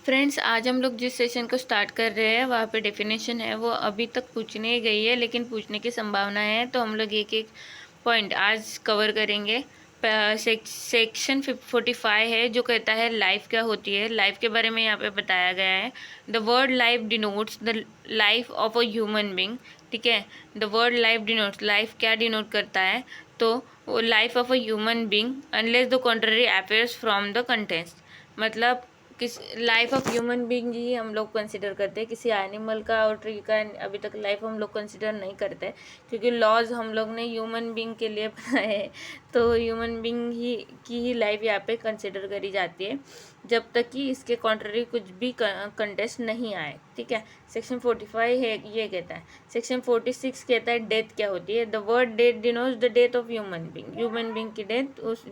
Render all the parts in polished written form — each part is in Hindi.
फ्रेंड्स, आज हम लोग जिस सेशन को स्टार्ट कर रहे हैं वहाँ पे डेफिनेशन है वो अभी तक पूछ नहीं गई है, लेकिन पूछने की संभावना है। तो हम लोग एक एक पॉइंट आज कवर करेंगे। सेक्शन 45 है जो कहता है लाइफ क्या होती है। लाइफ के बारे में यहाँ पे बताया गया है। The word life denotes the life of a human being. ठीक है, the word life denotes, life क्या डिनोट करता है, तो वो life of a human being unless the contrary appears from the contents. मतलब किस लाइफ ऑफ ह्यूमन बीइंग ही हम लोग कंसिडर करते हैं, किसी एनिमल का और ट्री का अभी तक लाइफ हम लोग कंसिडर नहीं करते, क्योंकि लॉज हम लोग ने ह्यूमन बीइंग के लिए बनाए हैं। तो ह्यूमन बीइंग ही लाइफ यहाँ पे कंसिडर करी जाती है जब तक कि इसके कॉन्ट्ररी कुछ भी कंटेस्ट नहीं आए। ठीक है, सेक्शन 45 है ये कहता है। सेक्शन 46 कहता है डेथ क्या होती है। The word death denotes the death of human being. Human being की डेथ उस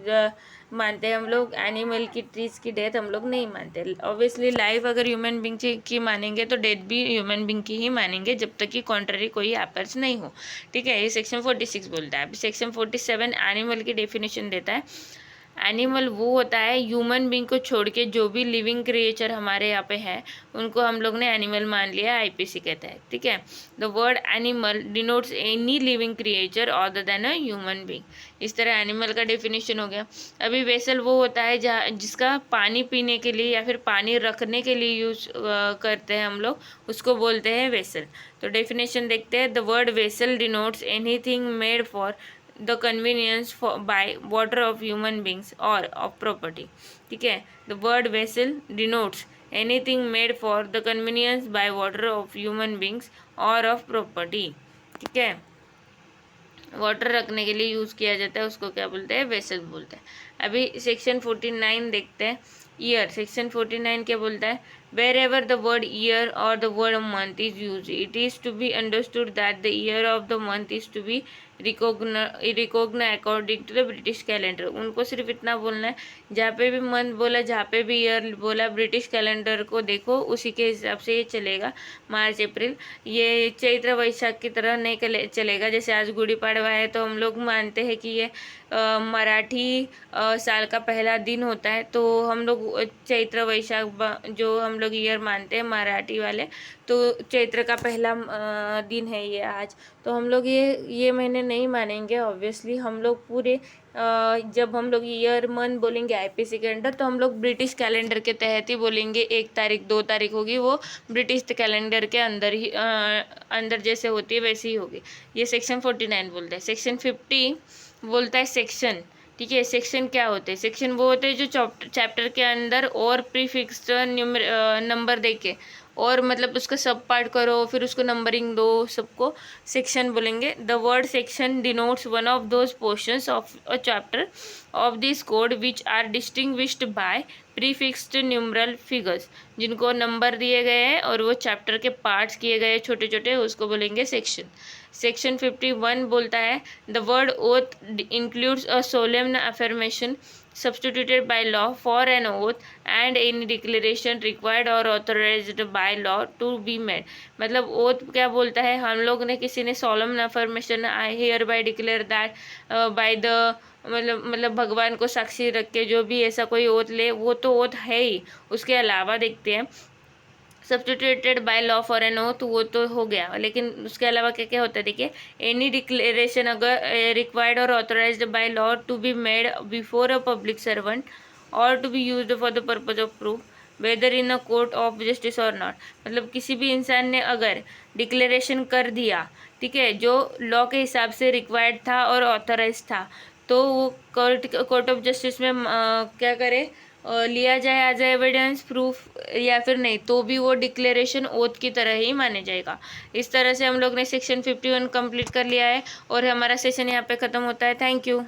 मानते हैं हम लोग, एनिमल की, ट्रीज की डेथ हम लोग नहीं मानते। ऑब्वियसली लाइफ अगर ह्यूमन बीइंग की मानेंगे तो डेथ भी ह्यूमन बीइंग की ही मानेंगे जब तक कि कॉन्ट्ररी कोई एपर्स नहीं हो। ठीक है, ये सेक्शन 46 बोलता है। अभी सेक्शन 47 एनिमल की डेफिनेशन देता है। एनिमल वो होता है ह्यूमन बीइंग को छोड़ के जो भी लिविंग क्रिएचर हमारे यहाँ पे है उनको हम लोग ने एनिमल मान लिया, आईपीसी कहता है। ठीक है, the word animal denotes any living creature other than a human being. इस तरह एनिमल का डेफिनेशन हो गया। अभी वेसल वो होता है जहाँ जिसका पानी पीने के लिए या फिर पानी रखने के लिए यूज करते हैं हम लोग, उसको बोलते हैं वेसल। तो डेफिनेशन देखते हैं। The word vessel denotes anything made for the convenience by water of human beings or of property। ठीक है, the word vessel denotes anything made for the convenience by water of human beings or of property। ठीक है, वाटर रखने के लिए यूज़ किया जाता है उसको क्या बोलते हैं, वेसल बोलते हैं। अभी सेक्शन 49 देखते हैं। ईयर, सेक्शन 49 क्या बोलता है। Wherever the word year और the word month is use it is to be understood that the year of the month is to be recognised according to the British calendar. उनको सिर्फ इतना बोलना है, जहाँ पे भी मंथ बोला, जहाँ पे भी ईयर बोला, ब्रिटिश कैलेंडर को देखो, उसी के हिसाब से ये चलेगा। मार्च अप्रैल, ये चैत्र वैशाख की तरह नहीं चलेगा। जैसे आज गुड़ी पड़वा है तो हम लोग मानते हैं कि ये मराठी साल का पहला दिन होता है, तो हम लोग चैत्र वैशाख जो हम लोग ईयर मानते हैं मराठी वाले, तो चैत्र का पहला दिन है ये आज। तो हम लोग ये महीने नहीं मानेंगे। ऑब्वियसली हम लोग पूरे जब हम लोग ईयर मंथ बोलेंगे आईपीसी के अंडर, तो हम लोग ब्रिटिश कैलेंडर के तहत ही बोलेंगे। 1 तारीख 2 तारीख होगी, वो ब्रिटिश कैलेंडर के अंदर ही अंदर जैसे होती है वैसी ही होगी। ये सेक्शन 49 बोलता है। सेक्शन 50 बोलता है सेक्शन। ठीक है, सेक्शन क्या होते हैं। सेक्शन वो होते हैं जो चैप्टर के अंदर और प्रीफिक्स्ड नंबर देके, और मतलब उसका सब पार्ट करो, फिर उसको नंबरिंग दो, सबको सेक्शन बोलेंगे। The word section denotes one of those portions of a chapter of this code which are distinguished by prefixed numeral figures. जिनको नंबर दिए गए हैं और वो चैप्टर के पार्ट्स किए गए छोटे छोटे, उसको बोलेंगे सेक्शन। सेक्शन 51 बोलता है the word oath includes a solemn affirmation substituted by law for an oath and any declaration required or authorized by law to be made। मतलब ओथ क्या बोलता है, हम लोग ने किसी ने solemn affirmation I hear bye declare that by the, मतलब भगवान को साक्षी रख के जो भी ऐसा कोई ओथ ले, वो तो ओथ है ही। उसके अलावा देखते हैं substituted by law for an oath, वो तो हो गया, लेकिन उसके अलावा क्या क्या होता है देखिए। एनी डिक्लेरेशन अगर रिक्वायर्ड और authorised by law to be made before a public servant और to be used for the purpose of proof whether in a court of justice और नॉट। मतलब किसी भी इंसान ने अगर डिक्लेरेशन कर दिया, ठीक है, जो लॉ के हिसाब से रिक्वायर्ड था और ऑथोराइज था, तो वो कोर्ट ऑफ जस्टिस में क्या करे, लिया जाए एज एविडेंस प्रूफ, या फिर नहीं तो भी वो डिक्लेरेशन ओथ की तरह ही माने जाएगा। इस तरह से हम लोग ने सेक्शन 51 कंप्लीट कर लिया है और हमारा सेशन यहाँ पे ख़त्म होता है। Thank you.